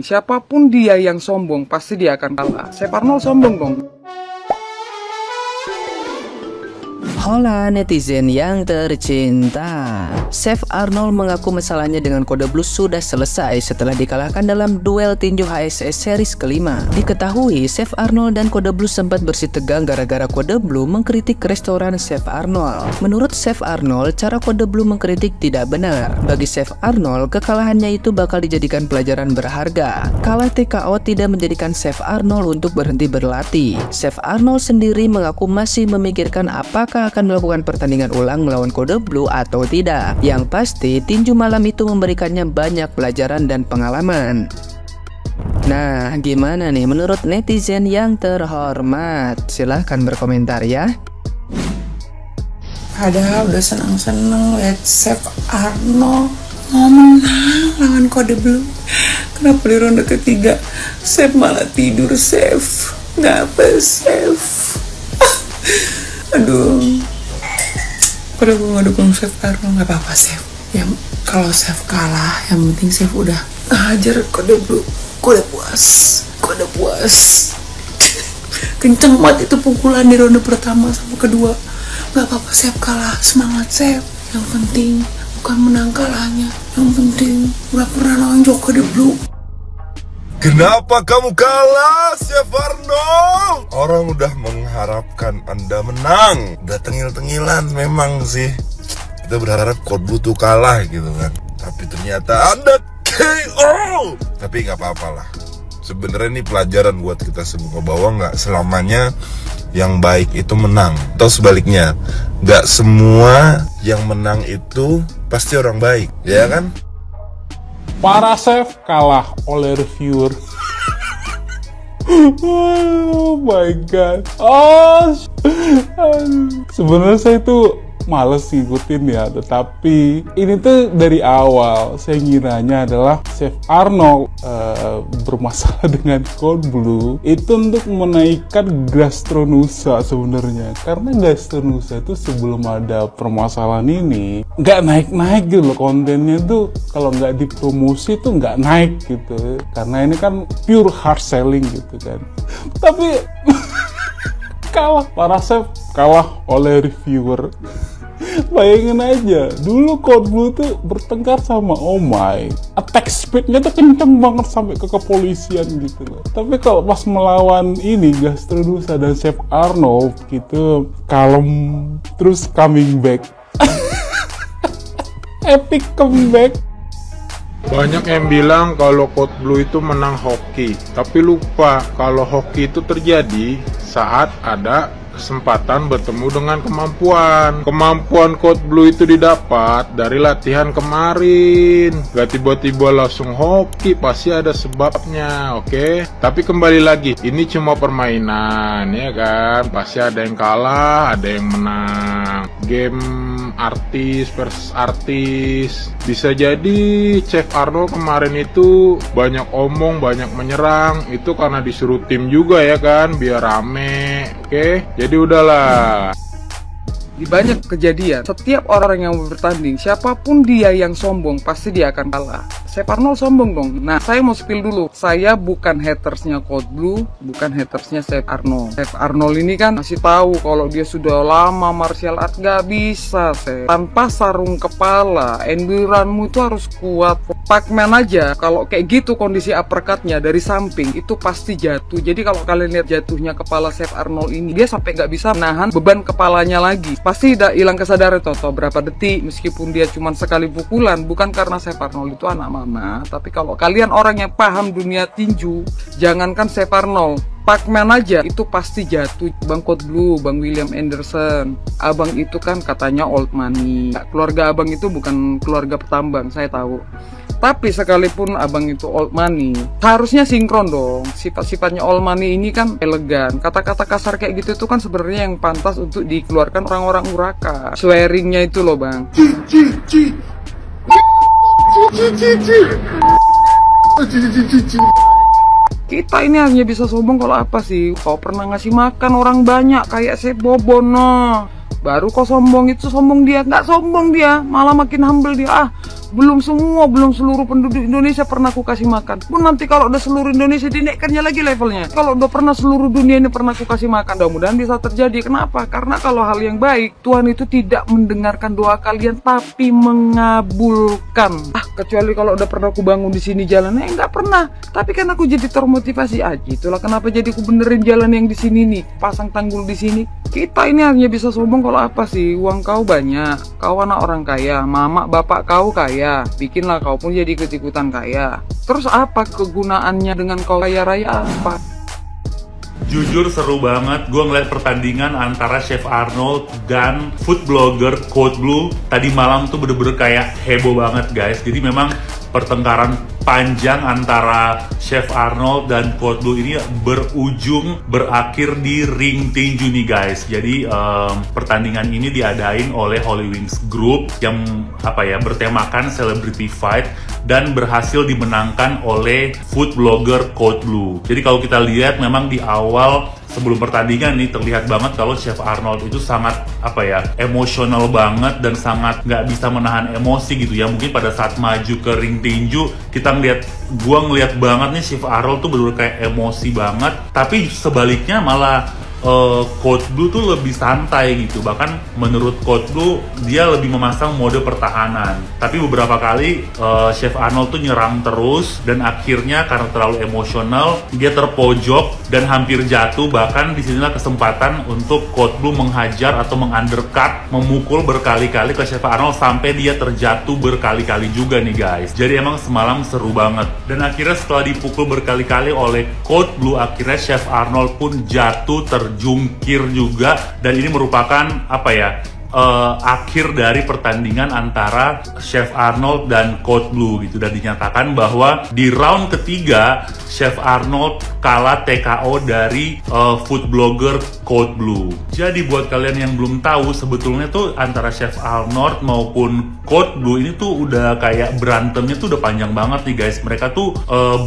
Siapapun dia yang sombong, pasti dia akan kalah. Chef Arnold sombong dong. Hola netizen yang tercinta, Chef Arnold mengaku masalahnya dengan Kode Blue sudah selesai setelah dikalahkan dalam duel tinju HSS series kelima. Diketahui Chef Arnold dan Kode Blue sempat bersih tegang gara-gara Kode Blue mengkritik restoran Chef Arnold. Menurut Chef Arnold, cara Kode Blue mengkritik tidak benar. Bagi Chef Arnold, kekalahannya itu bakal dijadikan pelajaran berharga. Kalah TKO tidak menjadikan Chef Arnold untuk berhenti berlatih. Chef Arnold sendiri mengaku masih memikirkan apakah akan melakukan pertandingan ulang melawan Kode Blue atau tidak. Yang pasti, tinju malam itu memberikannya banyak pelajaran dan pengalaman. Nah, gimana nih menurut netizen yang terhormat? Silahkan berkomentar ya. Padahal udah senang-senang lihat Chef Arnold mau menang lawan Kode Blue. Kenapa di ronde ketiga Chef malah tidur, Chef? Ngapa, Chef? Aduh, udah gue gak dukung Chef Arnold. Gak apa-apa, Chef. Ya, kalau Chef kalah, yang penting Chef udah ngajar Kode Blue. Gue udah puas. Gue udah puas. Kenceng banget itu pukulan di ronde pertama sama kedua. Gak apa-apa, Chef kalah. Semangat, Chef. Yang penting bukan menang kalahnya. Yang penting gak pernah nonjok Kode Blue. Kenapa kamu kalah, Chef Arnold? Orang udah mengharapkan Anda menang. Udah tengil-tengilan memang sih. Kita berharap Kode Blue tuh kalah gitu kan. Tapi ternyata Anda KO. Tapi nggak apa-apa lah. Sebenarnya ini pelajaran buat kita semua bahwa nggak selamanya yang baik itu menang. Atau sebaliknya, nggak semua yang menang itu pasti orang baik, ya kan? Para chef kalah oleh reviewer. Oh my god. Sebenarnya saya itu males ngikutin ya, tetapi ini tuh dari awal saya ngiranya adalah Chef Arnold bermasalah dengan Kode Blue itu untuk menaikkan Gastronusa sebenarnya, karena Gastronusa itu sebelum ada permasalahan ini nggak naik-naik gitu loh, kontennya tuh kalau nggak dipromosi tuh nggak naik gitu, karena ini kan pure hard selling gitu kan. Tapi kalah, para chef kalah oleh reviewer. Bayangin aja, dulu Kode Blue tuh bertengkar sama Omai, attack speednya tuh kenceng banget sampai ke kepolisian gitu loh. Tapi kalau pas melawan ini Gastronusa dan Chef Arnold gitu, kalem, terus coming back. Epic comeback. Banyak yang bilang kalau Kode Blue itu menang hoki, tapi lupa kalau hoki itu terjadi saat ada kesempatan bertemu dengan kemampuan. Kemampuan Kode Blue itu didapat dari latihan kemarin. Gak tiba-tiba langsung hoki, pasti ada sebabnya, oke? Tapi kembali lagi, ini cuma permainan, ya kan? Pasti ada yang kalah, ada yang menang. Game artis versus artis. Bisa jadi Chef Arnold kemarin itu banyak omong, banyak menyerang. Itu karena disuruh tim juga ya kan, biar rame, oke? Jadi udahlah. Di banyak kejadian, setiap orang yang bertanding, siapapun dia yang sombong, pasti dia akan kalah. Chef Arnold sombong dong. Nah, saya mau spill dulu. Saya bukan hatersnya Kode Blue, bukan hatersnya Chef Arnold. Chef Arnold ini kan masih tahu kalau dia sudah lama martial art. Gak bisa, Chef. Tanpa sarung kepala, enduranmu itu harus kuat. Pac-Man aja, kalau kayak gitu kondisi uppercutnya dari samping, itu pasti jatuh. Jadi kalau kalian lihat jatuhnya kepala Chef Arnold ini, dia sampai gak bisa menahan beban kepalanya lagi. Pasti udah hilang kesadaran toto berapa detik, meskipun dia cuma sekali pukulan. Bukan karena Chef Arnold itu anak mama, tapi kalau kalian orang yang paham dunia tinju, jangankan Chef Arnold, Pac-Man aja itu pasti jatuh. Bang Kode Blue, Bang William Anderson, abang itu kan katanya old money. Keluarga abang itu bukan keluarga petambang, saya tahu. Tapi sekalipun abang itu old money, harusnya sinkron dong. Sifat-sifatnya old money ini kan elegan. Kata-kata kasar kayak gitu itu kan sebenarnya yang pantas untuk dikeluarkan orang-orang Uraka. Swearingnya itu loh bang. Kita ini hanya bisa sombong kalau apa sih? Kau pernah ngasih makan orang banyak kayak Chef Bobon, nah. Baru kau sombong, itu sombong dia. Nggak sombong dia, malah makin humble dia. Belum seluruh penduduk Indonesia pernah aku kasih makan. Pun nanti kalau udah seluruh Indonesia dinaikkannya lagi levelnya. Kalau udah pernah seluruh dunia ini pernah aku kasih makan, mudah-mudahan bisa terjadi. Kenapa? Karena kalau hal yang baik, Tuhan itu tidak mendengarkan doa kalian, tapi mengabulkan. Kecuali kalau udah pernah aku bangun di sini jalannya, nggak pernah. Tapi kan aku jadi termotivasi aja. Itulah kenapa jadi aku benerin jalan yang di sini nih, pasang tanggul di sini. Kita ini hanya bisa sombong kalau apa sih? Uang kau banyak, kau anak orang kaya, mama bapak kau kaya, bikinlah kau pun jadi ikut-ikutan kaya. Terus apa kegunaannya dengan kau kaya raya apa? Jujur seru banget gue ngeliat pertandingan antara Chef Arnold dan food blogger Code Blue. Tadi malam tuh bener-bener kayak heboh banget guys. Jadi memang pertengkaran panjang antara Chef Arnold dan Code Blue ini berakhir di ring tinju nih guys. Jadi pertandingan ini diadain oleh Holy Wings Group yang bertemakan celebrity fight dan berhasil dimenangkan oleh food blogger Code Blue. Jadi kalau kita lihat memang di awal sebelum pertandingan nih terlihat banget kalau Chef Arnold itu sangat emosional banget dan sangat nggak bisa menahan emosi gitu ya. Mungkin pada saat maju ke ring tinju gua ngeliat banget nih Chef Arnold tuh bener-bener kayak emosi banget. Tapi sebaliknya malah Code Blue tuh lebih santai gitu. Bahkan menurut Code Blue dia lebih memasang mode pertahanan. Tapi beberapa kali Chef Arnold tuh nyerang terus dan akhirnya karena terlalu emosional dia terpojok dan hampir jatuh. Bahkan disinilah kesempatan untuk Code Blue menghajar atau mengundercut, memukul berkali-kali ke Chef Arnold sampai dia terjatuh berkali-kali juga nih guys. Jadi emang semalam seru banget. Dan akhirnya setelah dipukul berkali-kali oleh Code Blue, akhirnya Chef Arnold pun jatuh terjungkir juga, dan ini merupakan akhir dari pertandingan antara Chef Arnold dan Code Blue gitu. Dan dinyatakan bahwa di round ketiga Chef Arnold kalah TKO dari food blogger Code Blue. Jadi buat kalian yang belum tahu, sebetulnya tuh antara Chef Arnold maupun Code Blue ini tuh udah kayak berantemnya tuh udah panjang banget nih guys. Mereka tuh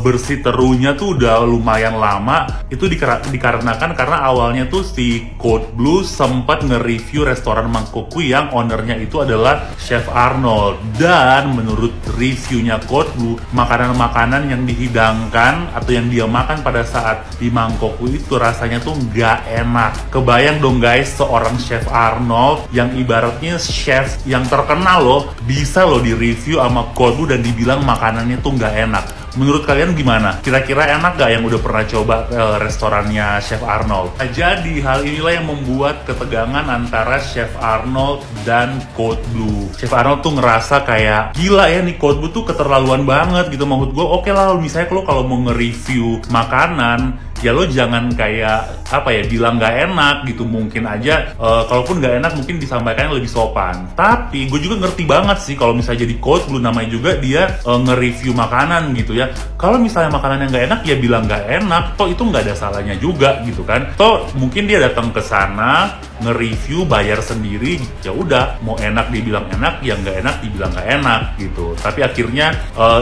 bersiterunya tuh udah lumayan lama. Itu dikarenakan karena awalnya tuh si Code Blue sempat nge-review restoran Mangkokku yang ownernya itu adalah Chef Arnold. Dan menurut reviewnya Code Blue, makanan-makanan yang dihidangkan atau yang dia makan pada saat di Mangkokku itu rasanya tuh nggak enak. Kebayang dong guys, seorang Chef Arnold yang ibaratnya chef yang terkenal loh, bisa loh di-review sama Code Blue dan dibilang makanannya tuh nggak enak. Menurut kalian gimana? Kira-kira enak gak yang udah pernah coba restorannya Chef Arnold? Nah, jadi hal inilah yang membuat ketegangan antara Chef Arnold dan Code Blue. Chef Arnold tuh ngerasa kayak gila ya nih Code Blue tuh keterlaluan banget gitu. Maksud gue oke lah, misalnya lo kalau mau nge-review makanan ya lo jangan kayak bilang nggak enak gitu. Mungkin aja kalaupun nggak enak mungkin disampaikan lebih sopan. Tapi gue juga ngerti banget sih kalau misalnya jadi Code Blue, namanya juga dia nge-review makanan gitu ya. Kalau misalnya makanan yang nggak enak ya bilang nggak enak, toh itu nggak ada salahnya juga gitu kan. Toh mungkin dia datang ke sana nge-review bayar sendiri, ya udah mau enak dibilang enak, ya nggak enak dibilang nggak enak gitu. Tapi akhirnya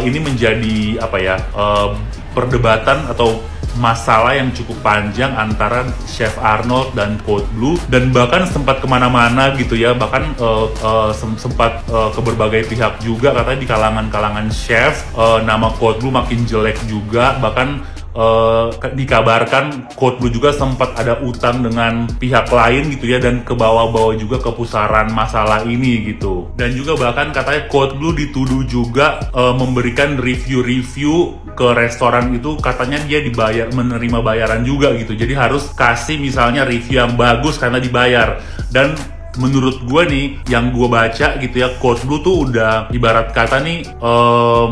ini menjadi perdebatan atau masalah yang cukup panjang antara Chef Arnold dan Code Blue, dan bahkan sempat kemana-mana gitu ya. Bahkan sempat ke berbagai pihak juga, katanya di kalangan chef nama Code Blue makin jelek juga. Bahkan dikabarkan Code Blue juga sempat ada utang dengan pihak lain gitu ya, dan ke bawah-bawah juga kepusaran masalah ini gitu. Dan juga bahkan katanya Code Blue dituduh juga memberikan review-review ke restoran itu, katanya dia menerima bayaran juga gitu. Jadi harus kasih misalnya review yang bagus karena dibayar. Dan menurut gue nih, yang gue baca gitu ya, Code Blue tuh udah ibarat kata nih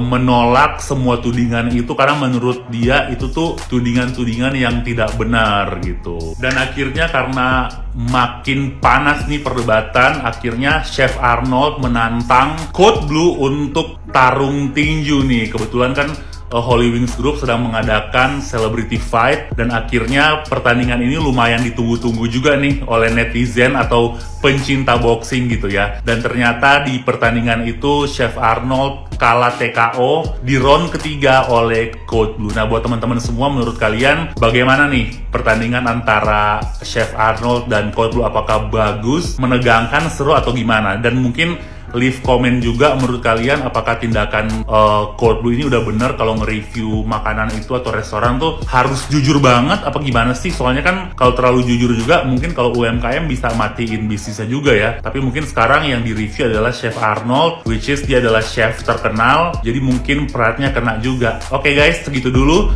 menolak semua tudingan itu, karena menurut dia itu tuh tudingan-tudingan yang tidak benar gitu. Dan akhirnya karena makin panas nih perdebatan, akhirnya Chef Arnold menantang Code Blue untuk tarung tinju nih. Kebetulan kan Holy Wings Group sedang mengadakan celebrity fight, dan akhirnya pertandingan ini lumayan ditunggu-tunggu juga nih oleh netizen atau pencinta boxing gitu ya. Dan ternyata di pertandingan itu Chef Arnold kalah TKO di round ketiga oleh Code Blue. Nah, buat teman-teman semua, menurut kalian bagaimana nih pertandingan antara Chef Arnold dan Code Blue? Apakah bagus, menegangkan, seru, atau gimana? Dan mungkin leave comment juga menurut kalian apakah tindakan Cold Blue ini udah bener kalau nge-review makanan itu atau restoran tuh harus jujur banget apa gimana sih? Soalnya kan kalau terlalu jujur juga mungkin kalau UMKM bisa matiin bisnisnya juga ya. Tapi mungkin sekarang yang di-review adalah Chef Arnold, which is dia adalah chef terkenal, jadi mungkin peratnya kena juga. Oke guys, segitu dulu.